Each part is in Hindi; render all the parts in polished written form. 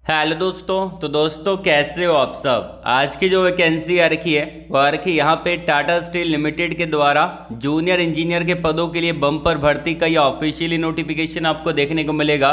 हेलो दोस्तों। तो दोस्तों कैसे हो आप सब। आज की जो वैकेंसी आ रखी है वो आ रखी यहाँ पे टाटा स्टील लिमिटेड के द्वारा जूनियर इंजीनियर के पदों के लिए बम्पर भर्ती का ये ऑफिशियली नोटिफिकेशन आपको देखने को मिलेगा।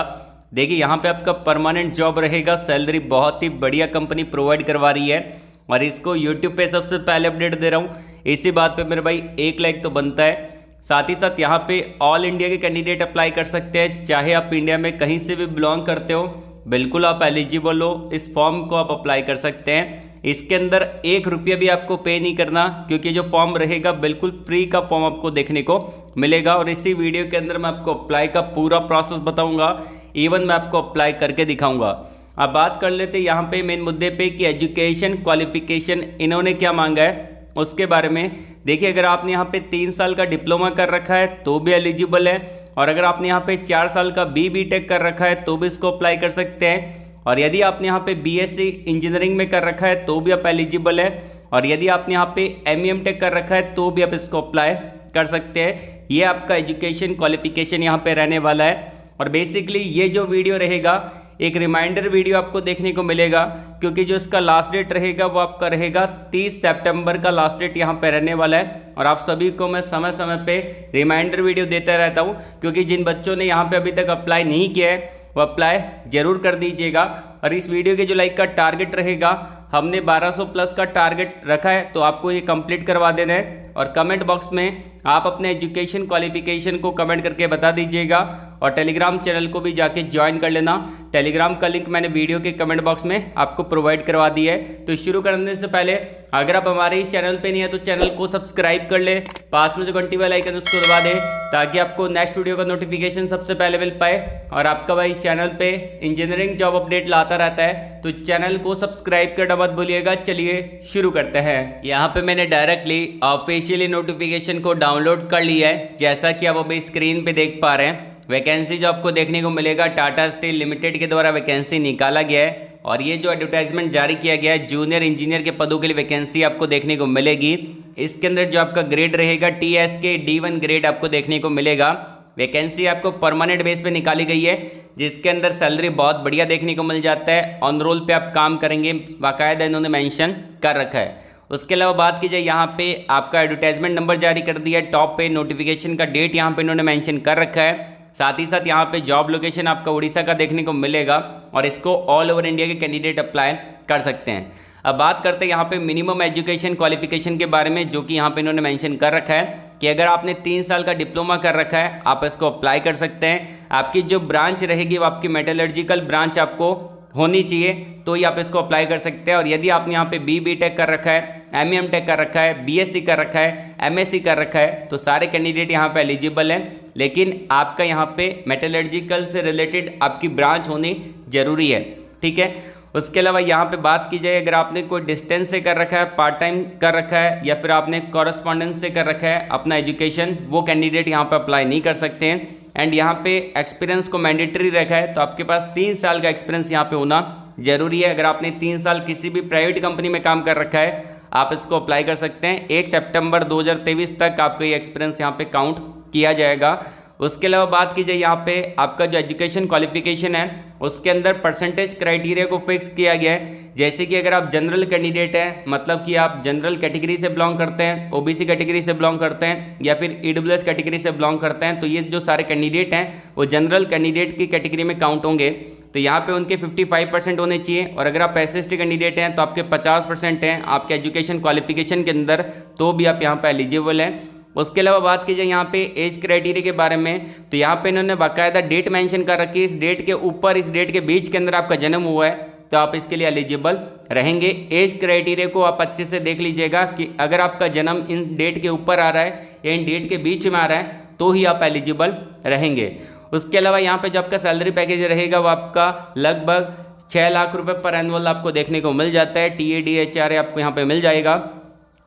देखिए यहाँ पे आपका परमानेंट जॉब रहेगा, सैलरी बहुत ही बढ़िया कंपनी प्रोवाइड करवा रही है और इसको यूट्यूब पे सबसे पहले अपडेट दे रहा हूँ। इसी बात पे मेरे भाई 1 लाइक तो बनता है। साथ ही साथ यहाँ पे ऑल इंडिया के कैंडिडेट अप्लाई कर सकते हैं, चाहे आप इंडिया में कहीं से भी बिलोंग करते हो, बिल्कुल आप एलिजिबल हो, इस फॉर्म को आप अप्लाई कर सकते हैं। इसके अंदर 1 रुपया भी आपको पे नहीं करना, क्योंकि जो फॉर्म रहेगा बिल्कुल फ्री का फॉर्म आपको देखने को मिलेगा। और इसी वीडियो के अंदर मैं आपको अप्लाई का पूरा प्रोसेस बताऊंगा, इवन मैं आपको अप्लाई करके दिखाऊंगा। अब बात कर लेते हैं यहाँ पे मेन मुद्दे पे कि एजुकेशन क्वालिफिकेशन इन्होंने क्या मांगा है उसके बारे में। देखिए अगर आपने यहाँ पे 3 साल का डिप्लोमा कर रखा है तो भी एलिजिबल है, और अगर आपने यहाँ पे 4 साल का बी.टेक कर रखा है तो भी इसको अप्लाई कर सकते हैं। और यदि आपने यहाँ पे बीएससी इंजीनियरिंग में कर रखा है तो भी आप एलिजिबल है, और यदि आपने यहाँ पे एम.टेक कर रखा है तो भी आप इसको अप्लाई कर सकते हैं। ये आपका एजुकेशन क्वालिफिकेशन यहाँ पे रहने वाला है। और बेसिकली ये जो वीडियो रहेगा एक रिमाइंडर वीडियो आपको देखने को मिलेगा, क्योंकि जो इसका लास्ट डेट रहेगा वो आपका रहेगा 30 सितंबर का लास्ट डेट यहाँ पे रहने वाला है। और आप सभी को मैं समय समय पे रिमाइंडर वीडियो देता रहता हूँ, क्योंकि जिन बच्चों ने यहाँ पे अभी तक अप्लाई नहीं किया है वो अप्लाई जरूर कर दीजिएगा। और इस वीडियो के जो लाइक का टारगेट रहेगा, हमने 1200 प्लस का टारगेट रखा है, तो आपको ये कंप्लीट करवा देना है। और कमेंट बॉक्स में आप अपने एजुकेशन क्वालिफिकेशन को कमेंट करके बता दीजिएगा, और टेलीग्राम चैनल को भी जाके ज्वाइन कर लेना। टेलीग्राम का लिंक मैंने वीडियो के कमेंट बॉक्स में आपको प्रोवाइड करवा दिया है। तो शुरू करने से पहले अगर आप हमारे इस चैनल पे नहीं है तो चैनल को सब्सक्राइब कर ले, पास में जो घंटी वाला आइकन उसको दबा दे, ताकि आपको नेक्स्ट वीडियो का नोटिफिकेशन सबसे पहले मिल पाए। और आपका भाई इस चैनल पे इंजीनियरिंग जॉब अपडेट लाता रहता है, तो चैनल को सब्सक्राइब करना मत भूलिएगा। चलिए शुरू करते हैं। यहाँ पे मैंने डायरेक्टली ऑफिशियली नोटिफिकेशन को डाउनलोड कर लिया है। जैसा कि आप अभी स्क्रीन पे देख पा रहे हैं, वैकेंसी जो आपको देखने को मिलेगा टाटा स्टील लिमिटेड के द्वारा वैकेंसी निकाला गया है। और ये जो एडवर्टाइजमेंट जारी किया गया है, जूनियर इंजीनियर के पदों के लिए वैकेंसी आपको देखने को मिलेगी। इसके अंदर जो आपका ग्रेड रहेगा TSK D1 ग्रेड आपको देखने को मिलेगा। वैकेंसी आपको परमानेंट बेस पे निकाली गई है, जिसके अंदर सैलरी बहुत बढ़िया देखने को मिल जाता है। ऑन रोल पे आप काम करेंगे, बाकायदा इन्होंने मेंशन कर रखा है। उसके अलावा बात की जाए, यहाँ पे आपका एडवर्टाइजमेंट नंबर जारी कर दिया है, टॉप पे नोटिफिकेशन का डेट यहाँ पे इन्होंने मेंशन कर रखा है। साथ ही साथ यहाँ पे जॉब लोकेशन आपका उड़ीसा का देखने को मिलेगा, और इसको ऑल ओवर इंडिया के कैंडिडेट अप्लाई कर सकते हैं। अब बात करते हैं यहाँ पे मिनिमम एजुकेशन क्वालिफिकेशन के बारे में, जो कि यहाँ पे इन्होंने मेंशन कर रखा है कि अगर आपने 3 साल का डिप्लोमा कर रखा है आप इसको अप्लाई कर सकते हैं। आपकी जो ब्रांच रहेगी वो आपकी मेटलर्जिकल ब्रांच आपको होनी चाहिए, तो ही आप इसको अप्लाई कर सकते हैं। और यदि आपने यहाँ पे बी.टेक कर रखा है, एम.टेक कर रखा है, बीएससी कर रखा है, एमएससी कर रखा है, तो सारे कैंडिडेट यहाँ पे एलिजिबल हैं। लेकिन आपका यहाँ पे मेटलर्जिकल से रिलेटेड आपकी ब्रांच होनी जरूरी है, ठीक है। उसके अलावा यहाँ पे बात की जाए, अगर आपने कोई डिस्टेंस से कर रखा है, पार्ट टाइम कर रखा है, या फिर आपने कॉरेस्पॉन्डेंस से कर रखा है अपना एजुकेशन, वो कैंडिडेट यहाँ पे अप्लाई नहीं कर सकते हैं। एंड यहाँ पे एक्सपीरियंस को मैंडेटरी रखा है, तो आपके पास 3 साल का एक्सपीरियंस यहाँ पे होना जरूरी है। अगर आपने 3 साल किसी भी प्राइवेट कंपनी में काम कर रखा है आप इसको अप्लाई कर सकते हैं। 1 सितंबर 2023 तक आपका ये एक्सपीरियंस यहाँ पे काउंट किया जाएगा। उसके अलावा बात की जाए, यहाँ पे आपका जो एजुकेशन क्वालिफिकेशन है उसके अंदर परसेंटेज क्राइटेरिया को फिक्स किया गया है। जैसे कि अगर आप जनरल कैंडिडेट हैं, मतलब कि आप जनरल कैटेगरी से बिलोंग करते हैं, ओबीसी कैटेगरी से बिलोंग करते हैं, या फिर ईडब्ल्यूएस कैटेगरी से बिलोंग करते हैं, तो ये जो सारे कैंडिडेट हैं वो जनरल कैंडिडेट की कैटेगरी में काउंट होंगे। तो यहाँ पे उनके 55% होने चाहिए। और अगर आप SC कैंडिडेट हैं तो आपके 50% हैं आपके एजुकेशन क्वालिफिकेशन के अंदर, तो भी आप यहाँ पे एलिजिबल हैं। उसके अलावा बात की जाए यहाँ पे एज क्राइटेरिया के बारे में, तो यहाँ पे इन्होंने बाकायदा डेट मेंशन कर रखी है। इस डेट के ऊपर, इस डेट के बीच के अंदर आपका जन्म हुआ है तो आप इसके लिए एलिजिबल रहेंगे। एज क्राइटेरिया को आप अच्छे से देख लीजिएगा कि अगर आपका जन्म इन डेट के ऊपर आ रहा है या इन डेट के बीच में आ रहा है तो ही आप एलिजिबल रहेंगे। उसके अलावा यहाँ पे जो आपका सैलरी पैकेज रहेगा वो आपका लगभग 6 लाख रुपए पर एनुअल आपको देखने को मिल जाता है। TAD आपको यहाँ पे मिल जाएगा।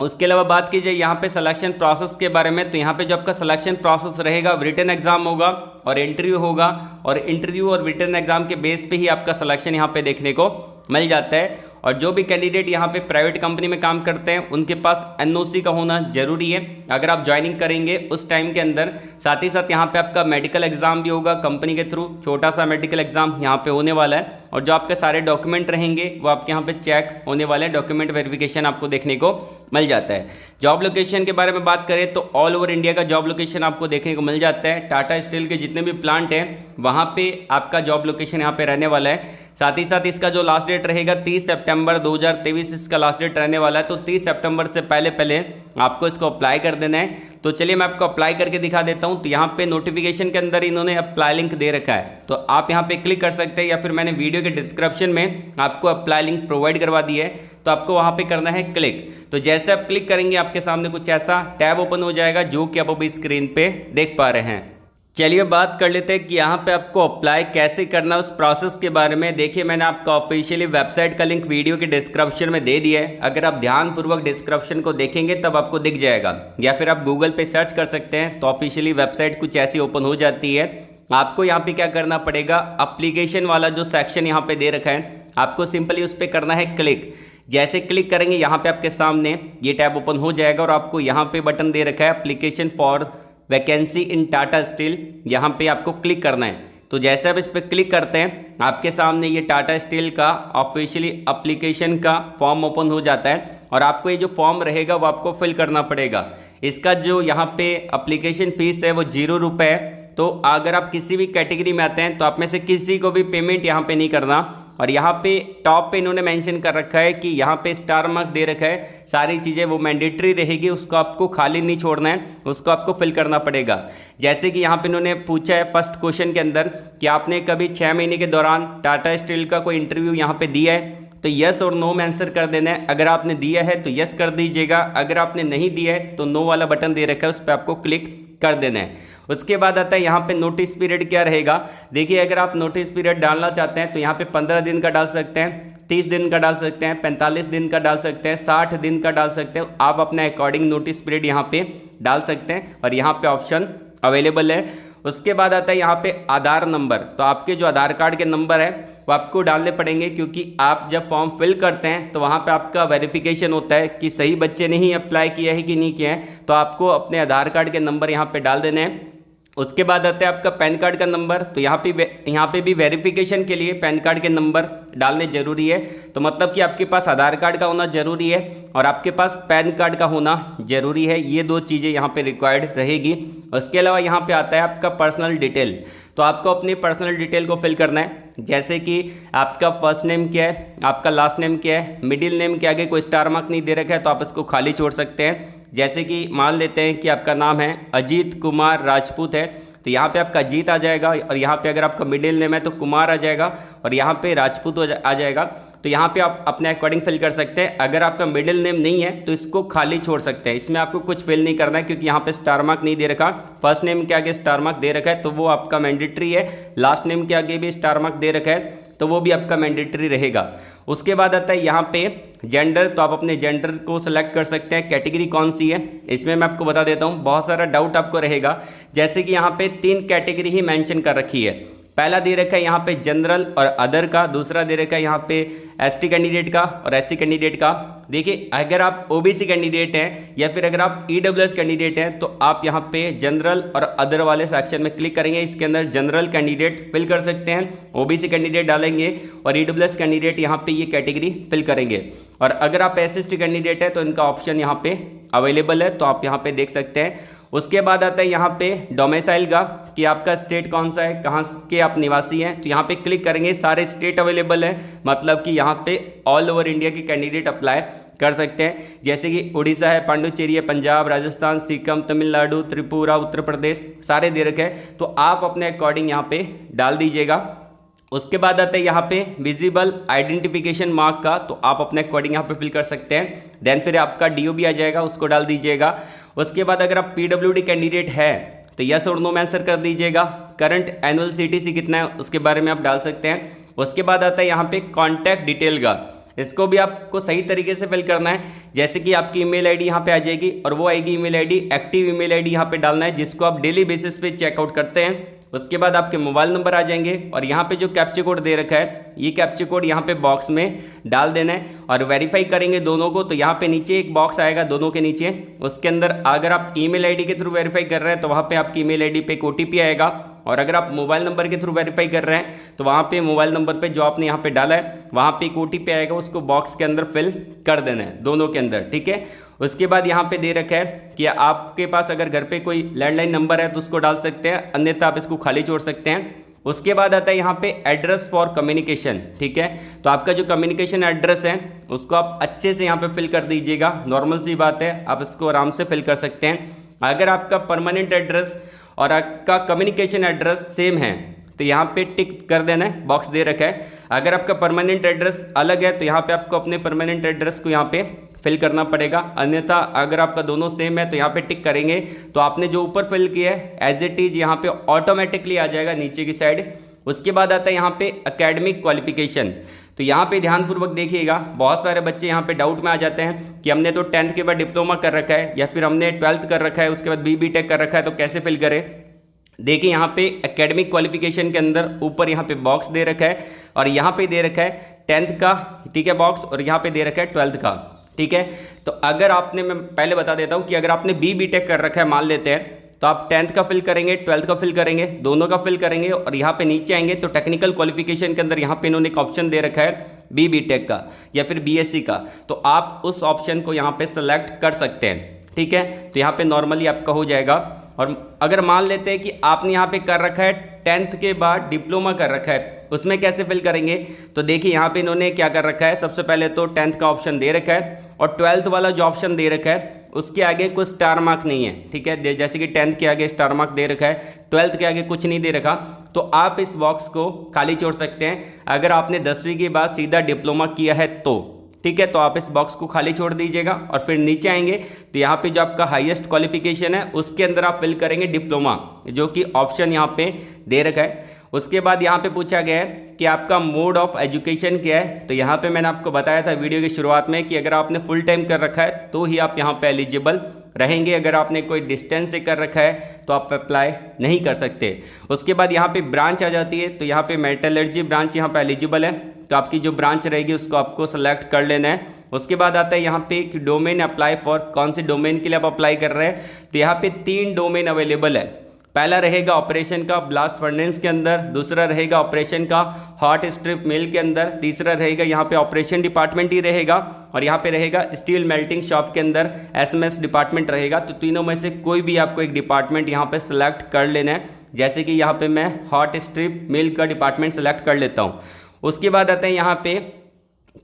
उसके अलावा बात की जाए यहाँ पे सिलेक्शन प्रोसेस के बारे में, तो यहाँ पे जो आपका सिलेक्शन प्रोसेस रहेगा, रिटन एग्जाम होगा और इंटरव्यू होगा, और इंटरव्यू और रिटन एग्जाम के बेस पे ही आपका सिलेक्शन यहाँ पे देखने को मिल जाता है। और जो भी कैंडिडेट यहाँ पे प्राइवेट कंपनी में काम करते हैं उनके पास एनओसी का होना जरूरी है अगर आप ज्वाइनिंग करेंगे उस टाइम के अंदर। साथ ही साथ यहाँ पे आपका मेडिकल एग्जाम भी होगा कंपनी के थ्रू, छोटा सा मेडिकल एग्जाम यहाँ पे होने वाला है। और जो आपके सारे डॉक्यूमेंट रहेंगे वो आपके यहाँ पे चेक होने वाले हैं, डॉक्यूमेंट वेरिफिकेशन आपको देखने को मिल जाता है। जॉब लोकेशन के बारे में बात करें तो ऑल ओवर इंडिया का जॉब लोकेशन आपको देखने को मिल जाता है। टाटा स्टील के जितने भी प्लांट हैं वहाँ पे आपका जॉब लोकेशन यहाँ पे रहने वाला है। साथ ही साथ इसका जो लास्ट डेट रहेगा 30 सितंबर 2023 इसका लास्ट डेट रहने वाला है। तो 30 सितंबर से पहले पहले आपको इसको अप्लाई कर देना है। तो चलिए मैं आपको अप्लाई करके दिखा देता हूँ। तो यहाँ पे नोटिफिकेशन के अंदर इन्होंने अप्लाई लिंक दे रखा है, तो आप यहाँ पे क्लिक कर सकते हैं या फिर मैंने वीडियो के डिस्क्रिप्शन में आपको अप्लाई लिंक प्रोवाइड करवा दी है, तो आपको वहाँ पे करना है क्लिक। तो जैसे आप क्लिक करेंगे आपके सामने कुछ ऐसा टैब ओपन हो जाएगा जो कि आप अभी स्क्रीन पे देख पा रहे हैं। चलिए बात कर लेते हैं कि यहाँ पे आपको अप्लाई कैसे करना है उस प्रोसेस के बारे में। देखिए मैंने आपको ऑफिशियली वेबसाइट का लिंक वीडियो के डिस्क्रिप्शन में दे दिया है। अगर आप ध्यानपूर्वक डिस्क्रिप्शन को देखेंगे तब आपको दिख जाएगा, या फिर आप गूगल पे सर्च कर सकते हैं तो ऑफिशियली वेबसाइट कुछ ऐसी ओपन हो जाती है। आपको यहाँ पे क्या करना पड़ेगा, अप्लीकेशन वाला जो सेक्शन यहाँ पे दे रखा है आपको सिंपली उस पर करना है क्लिक। जैसे क्लिक करेंगे यहाँ पे आपके सामने ये टैब ओपन हो जाएगा और आपको यहाँ पे बटन दे रखा है application for vacancy in Tata steel, यहाँ पे आपको क्लिक करना है। तो जैसे आप इस पर क्लिक करते हैं आपके सामने ये टाटा स्टील का ऑफिशियली एप्लीकेशन का फॉर्म ओपन हो जाता है और आपको ये जो फॉर्म रहेगा वो आपको फिल करना पड़ेगा। इसका जो यहाँ पे एप्लीकेशन फ़ीस है वो 0 रुपये है। तो अगर आप किसी भी कैटेगरी में आते हैं तो आप में से किसी को भी पेमेंट यहाँ पे नहीं करना। और यहाँ पे टॉप पे इन्होंने मेंशन कर रखा है कि यहाँ पे स्टार मार्क दे रखा है, सारी चीज़ें वो मैंडेटरी रहेगी, उसको आपको खाली नहीं छोड़ना है, उसको आपको फिल करना पड़ेगा। जैसे कि यहाँ पे इन्होंने पूछा है फर्स्ट क्वेश्चन के अंदर कि आपने कभी 6 महीने के दौरान टाटा स्टील का कोई इंटरव्यू यहाँ पे दिया है, तो यस और नो में आंसर कर देना है। अगर आपने दिया है तो यस कर दीजिएगा, अगर आपने नहीं दिया है तो नो वाला बटन दे रखा है उस पर आपको क्लिक कर देना है। उसके बाद आता है यहाँ पे नोटिस पीरियड क्या रहेगा। देखिए अगर आप नोटिस पीरियड डालना चाहते हैं तो यहाँ पे 15 दिन का डाल सकते हैं, 30 दिन का डाल सकते हैं, 45 दिन का डाल सकते हैं, 60 दिन का डाल सकते हैं। आप अपने अकॉर्डिंग नोटिस पीरियड यहाँ पे डाल सकते हैं और यहाँ पे ऑप्शन अवेलेबल है। उसके बाद आता है यहाँ पे आधार नंबर। तो आपके जो आधार कार्ड के नंबर है वो आपको डालने पड़ेंगे, क्योंकि आप जब फॉर्म फिल करते हैं तो वहाँ पे आपका वेरिफिकेशन होता है कि सही बच्चे ने ही अप्लाई किया है कि नहीं किया है। तो आपको अपने आधार कार्ड के नंबर यहाँ पे डाल देने हैं। उसके बाद आता है आपका पैन कार्ड का नंबर। तो यहाँ पे भी वेरिफिकेशन के लिए पैन कार्ड के नंबर डालने ज़रूरी है। तो मतलब कि आपके पास आधार कार्ड का होना ज़रूरी है और आपके पास पैन कार्ड का होना ज़रूरी है। ये 2 चीज़ें यहाँ पे रिक्वायर्ड रहेगी। उसके अलावा यहाँ पे आता है आपका पर्सनल डिटेल। तो आपको अपनी पर्सनल डिटेल को फिल करना है, जैसे कि आपका फर्स्ट नेम क्या है, आपका लास्ट नेम क्या है, मिडिल नेम के आगे कोई स्टार मार्क नहीं दे रखा है तो आप इसको खाली छोड़ सकते हैं। जैसे कि मान लेते हैं कि आपका नाम है अजीत कुमार राजपूत है, तो यहाँ पे आपका अजीत आ जाएगा और यहाँ पे अगर आपका मिडिल नेम है तो कुमार आ जाएगा और यहाँ पे राजपूत आ जाएगा। तो यहाँ पे आप अपने अकॉर्डिंग फिल कर सकते हैं। अगर आपका मिडिल नेम नहीं है तो इसको खाली छोड़ सकते हैं, इसमें आपको कुछ फिल नहीं करना है क्योंकि यहाँ पे स्टार मार्क नहीं दे रखा। फर्स्ट नेम के आगे स्टार मार्क दे रखा है तो वो आपका मैंडेटरी है, लास्ट नेम के आगे भी स्टार मार्क दे रखा है तो वो भी आपका मैंडेटरी रहेगा। उसके बाद आता है यहाँ पे जेंडर। तो आप अपने जेंडर को सिलेक्ट कर सकते हैं, कैटेगरी कौन सी है इसमें मैं आपको बता देता हूँ, बहुत सारा डाउट आपको रहेगा। जैसे कि यहाँ पे 3 कैटेगरी ही मेंशन कर रखी है। पहला दे रखा है यहाँ पे जनरल और अदर का, दूसरा दे रखा है यहाँ पे एसटी कैंडिडेट का और एससी कैंडिडेट का। देखिए अगर आप ओबीसी कैंडिडेट हैं या फिर अगर आप ईडब्ल्यूएस कैंडिडेट हैं तो आप यहाँ पे जनरल और अदर वाले सेक्शन में क्लिक करेंगे। इसके अंदर जनरल कैंडिडेट फिल कर सकते हैं, ओबीसी कैंडिडेट डालेंगे और ईडब्ल्यूएस कैंडिडेट यहाँ पे ये कैटेगरी फिल करेंगे। और अगर आप एसएसटी कैंडिडेट है तो इनका ऑप्शन यहाँ पे अवेलेबल है, तो आप यहाँ पे देख सकते हैं। उसके बाद आता है यहाँ पे डोमिसाइल का, कि आपका स्टेट कौन सा है, कहाँ के आप निवासी हैं। तो यहाँ पे क्लिक करेंगे, सारे स्टेट अवेलेबल हैं, मतलब कि यहाँ पे ऑल ओवर इंडिया के कैंडिडेट अप्लाई कर सकते हैं। जैसे कि उड़ीसा है, पांडुचेरी है, पंजाब, राजस्थान, सिक्किम, तमिलनाडु, त्रिपुरा, उत्तर प्रदेश, सारे दे रखे हैं। तो आप अपने अकॉर्डिंग यहाँ पे डाल दीजिएगा। उसके बाद आता है यहाँ पे विजिबल आइडेंटिफिकेशन मार्क का, तो आप अपने अकॉर्डिंग यहाँ पे फिल कर सकते हैं। देन फिर आपका डीओबी आ जाएगा, उसको डाल दीजिएगा। उसके बाद अगर आप पीडब्ल्यूडी कैंडिडेट है तो यस और नो में आंसर कर दीजिएगा। करंट एनुअल सीटीसी कितना है उसके बारे में आप डाल सकते हैं। उसके बाद आता है यहाँ पे कॉन्टैक्ट डिटेल का, इसको भी आपको सही तरीके से फिल करना है। जैसे कि आपकी ईमेल आईडी यहाँ पे आ जाएगी और वो आएगी email ID, active email ID यहाँ पे डालना है जिसको आप डेली बेसिस पे चेकआउट करते हैं। उसके बाद आपके मोबाइल नंबर आ जाएंगे और यहाँ पे जो कैप्चा कोड दे रखा है ये कैप्चा कोड यहाँ पे बॉक्स में डाल देना है और वेरीफाई करेंगे दोनों को। तो यहाँ पे नीचे एक बॉक्स आएगा दोनों के नीचे, उसके अंदर अगर आप ईमेल आईडी के थ्रू वेरीफाई कर रहे हैं तो वहाँ पे आपकी ईमेल आईडी पे एक ओटीपी आएगा, और अगर आप मोबाइल नंबर के थ्रू वेरीफाई कर रहे हैं तो वहाँ पे मोबाइल नंबर पे जो आपने यहाँ पे डाला है वहाँ पे एक ओटीपी आएगा, उसको बॉक्स के अंदर फिल कर देना है दोनों के अंदर, ठीक है। उसके बाद यहाँ पे दे रखा है कि आपके पास अगर घर पे कोई लैंडलाइन नंबर है तो उसको डाल सकते हैं, अन्यथा आप इसको खाली छोड़ सकते हैं। उसके बाद आता है यहाँ पे एड्रेस फॉर कम्युनिकेशन, ठीक है। तो आपका जो कम्युनिकेशन एड्रेस है उसको आप अच्छे से यहाँ पे फिल कर दीजिएगा, नॉर्मल सी बात है, आप इसको आराम से फिल कर सकते हैं। अगर आपका परमानेंट एड्रेस और आपका कम्युनिकेशन एड्रेस सेम है तो यहाँ पे टिक कर देना है, बॉक्स दे रखा है। अगर आपका परमानेंट एड्रेस अलग है तो यहाँ पे आपको अपने परमानेंट एड्रेस को यहाँ पे फिल करना पड़ेगा, अन्यथा अगर आपका दोनों सेम है तो यहाँ पे टिक करेंगे तो आपने जो ऊपर फिल किया है एज इट इज यहाँ पे ऑटोमेटिकली आ जाएगा नीचे की साइड। उसके बाद आता है यहाँ पे एकेडमिक क्वालिफिकेशन। तो यहाँ पे ध्यानपूर्वक देखिएगा, बहुत सारे बच्चे यहाँ पे डाउट में आ जाते हैं कि हमने तो 10th के बाद डिप्लोमा कर रखा है या फिर हमने 12th कर रखा है उसके बाद BTech कर रखा है तो कैसे फिल करें। देखिए यहाँ पे एकेडमिक क्वालिफिकेशन के अंदर ऊपर यहाँ पे बॉक्स दे रखा है और यहाँ पे दे रखा है 10th का, ठीक है, बॉक्स, और यहाँ पे दे रखा है 12th का, ठीक है। तो अगर आपने, मैं पहले बता देता हूँ कि अगर आपने BTech कर रखा है मान लेते हैं तो आप 10th का फिल करेंगे, 12th का फिल करेंगे, दोनों का फिल करेंगे और यहाँ पे नीचे आएंगे तो टेक्निकल क्वालिफिकेशन के अंदर यहाँ पे इन्होंने एक ऑप्शन दे रखा है BTech का या फिर BSc का, तो आप उस ऑप्शन को यहाँ पे सेलेक्ट कर सकते हैं, ठीक है। तो यहाँ पे नॉर्मली आपका हो जाएगा। और अगर मान लेते हैं कि आपने यहाँ पे कर रखा है 10th के बाद डिप्लोमा कर रखा है, उसमें कैसे फिल करेंगे। तो देखिए यहाँ पे इन्होंने क्या कर रखा है, सबसे पहले तो 10th का ऑप्शन दे रखा है और 12th वाला जो ऑप्शन दे रखा है उसके आगे कोई स्टार मार्क नहीं है, ठीक है। जैसे कि 10th के आगे स्टार मार्क दे रखा है, 12th के आगे कुछ नहीं दे रखा, तो आप इस बॉक्स को खाली छोड़ सकते हैं अगर आपने 10वीं के बाद सीधा डिप्लोमा किया है तो, ठीक है। तो आप इस बॉक्स को खाली छोड़ दीजिएगा और फिर नीचे आएंगे तो यहाँ पे जो आपका हाईएस्ट क्वालिफिकेशन है उसके अंदर आप फिल करेंगे डिप्लोमा, जो कि ऑप्शन यहाँ पे दे रखा है। उसके बाद यहाँ पे पूछा गया है कि आपका मोड ऑफ एजुकेशन क्या है। तो यहाँ पे मैंने आपको बताया था वीडियो की शुरुआत में कि अगर आपने फुल टाइम कर रखा है तो ही आप यहाँ पे एलिजिबल रहेंगे, अगर आपने कोई डिस्टेंस से कर रखा है तो आप अप्लाई नहीं कर सकते। उसके बाद यहाँ पे ब्रांच आ जाती है, तो यहाँ पे मेटलर्जी ब्रांच यहाँ पे एलिजिबल है, तो आपकी जो ब्रांच रहेगी उसको आपको सेलेक्ट कर लेना है। उसके बाद आता है यहाँ पे कि डोमेन अप्लाई फॉर, कौन से डोमेन के लिए आप अप्लाई कर रहे हैं। तो यहाँ पे 3 डोमेन अवेलेबल है। पहला रहेगा ऑपरेशन का ब्लास्ट फर्नेस के अंदर, दूसरा रहेगा ऑपरेशन का हॉट स्ट्रिप मिल के अंदर, तीसरा रहेगा यहाँ पे ऑपरेशन डिपार्टमेंट ही रहेगा, और यहाँ पे रहेगा स्टील मेल्टिंग शॉप के अंदर SMS डिपार्टमेंट रहेगा। तो तीनों में से कोई भी आपको एक डिपार्टमेंट यहाँ पे सेलेक्ट कर लेना है, जैसे कि यहाँ पे मैं हॉट स्ट्रिप मिल का डिपार्टमेंट सेलेक्ट कर लेता हूँ। उसके बाद आता है यहाँ पे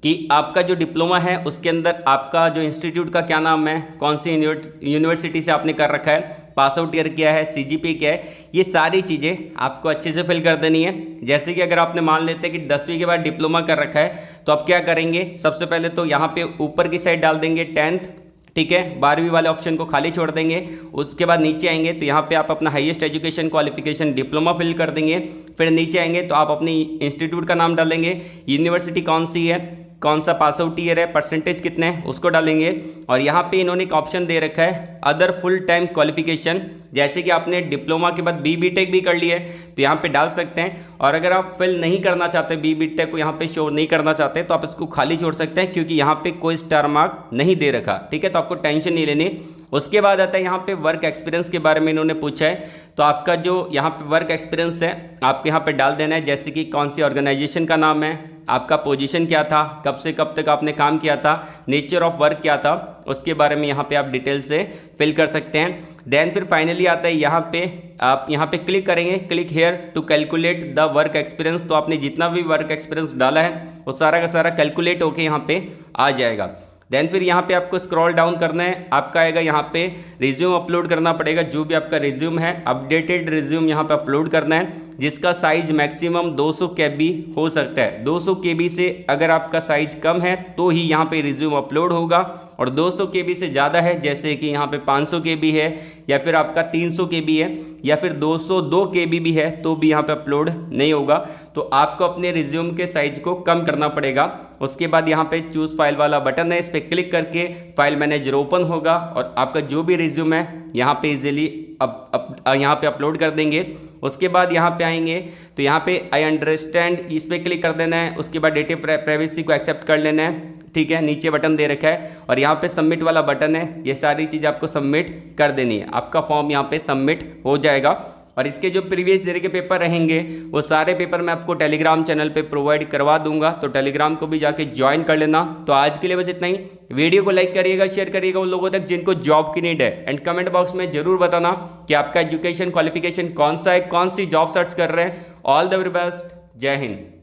कि आपका जो डिप्लोमा है उसके अंदर आपका जो इंस्टीट्यूट का क्या नाम है, कौन सी यूनिवर्सिटी से आपने कर रखा है, पास आउट ईयर क्या है, CGPA क्या है, ये सारी चीज़ें आपको अच्छे से फिल कर देनी है। जैसे कि अगर आपने मान लेते हैं कि 10वीं के बाद डिप्लोमा कर रखा है तो आप क्या करेंगे, सबसे पहले तो यहाँ पे ऊपर की साइड डाल देंगे 10th, ठीक है, 12वीं वाले ऑप्शन को खाली छोड़ देंगे। उसके बाद नीचे आएंगे तो यहाँ पे आप अपना highest education qualification diploma fill कर देंगे। फिर नीचे आएंगे तो आप अपनी इंस्टीट्यूट का नाम डालेंगे, यूनिवर्सिटी कौन सी है, कौन सा पास आउट ईयर है, परसेंटेज कितने हैं उसको डालेंगे। और यहाँ पे इन्होंने एक ऑप्शन दे रखा है अदर फुल टाइम क्वालिफिकेशन, जैसे कि आपने डिप्लोमा के बाद BTech भी कर लिया है तो यहाँ पे डाल सकते हैं। और अगर आप फिल नहीं करना चाहते, BTech को यहाँ पे शो नहीं करना चाहते, तो आप इसको खाली छोड़ सकते हैं, क्योंकि यहाँ पे कोई स्टार मार्क नहीं दे रखा, ठीक है। तो आपको टेंशन नहीं लेनी। उसके बाद आता है यहाँ पे वर्क एक्सपीरियंस के बारे में इन्होंने पूछा है, तो आपका जो यहाँ पे वर्क एक्सपीरियंस है आपको यहाँ पे डाल देना है, जैसे कि कौन सी ऑर्गेनाइजेशन का नाम है, आपका पोजीशन क्या था, कब से कब तक आपने काम किया था, नेचर ऑफ वर्क क्या था, उसके बारे में यहाँ पे आप डिटेल से फिल कर सकते हैं। देन फिर फाइनली आता है यहाँ पे, आप यहाँ पे क्लिक करेंगे, click here to calculate the work experience. तो आपने जितना भी वर्क एक्सपीरियंस डाला है वो सारा का सारा कैलकुलेट होके यहाँ पे आ जाएगा। देन फिर यहाँ पे आपको स्क्रॉल डाउन करना है, आपका आएगा यहाँ पे रिज्यूम अपलोड करना पड़ेगा, जो भी आपका रिज्यूम है अपडेटेड रिज्यूम यहाँ पे अपलोड करना है, जिसका साइज मैक्सिमम 200 KB हो सकता है। 200 KB से अगर आपका साइज कम है तो ही यहाँ पे रिज्यूम अपलोड होगा, और 200 KB से ज़्यादा है, जैसे कि यहाँ पे 500 KB है या फिर आपका 300 KB है या फिर 202 KB भी है, तो भी यहाँ पे अपलोड नहीं होगा। तो आपको अपने रिज्यूम के साइज को कम करना पड़ेगा। उसके बाद यहाँ पे चूज़ फाइल वाला बटन है, इस पर क्लिक करके फाइल मैनेजर ओपन होगा और आपका जो भी रिज्यूम है यहाँ पे इजीली यहाँ पे अपलोड कर देंगे। उसके बाद यहाँ पे आएंगे तो यहाँ पे आई अंडरस्टैंड इस पर क्लिक कर देना है। उसके बाद डेटा प्राइवेसी को एक्सेप्ट कर लेना है, ठीक है। नीचे बटन दे रखा है और यहाँ पे सबमिट वाला बटन है, ये सारी चीज़ आपको सबमिट कर देनी है। आपका फॉर्म यहाँ पे सबमिट हो जाएगा और इसके जो प्रीवियस ईयर के पेपर रहेंगे वो सारे पेपर मैं आपको टेलीग्राम चैनल पे प्रोवाइड करवा दूंगा, तो टेलीग्राम को भी जाके ज्वाइन कर लेना। तो आज के लिए बस इतना ही। वीडियो को लाइक करिएगा, शेयर करिएगा उन लोगों तक जिनको जॉब की नीड है, एंड कमेंट बॉक्स में जरूर बताना कि आपका एजुकेशन क्वालिफिकेशन कौन सा है, कौन सी जॉब सर्च कर रहे हैं। ऑल द वेरी बेस्ट, जय हिंद।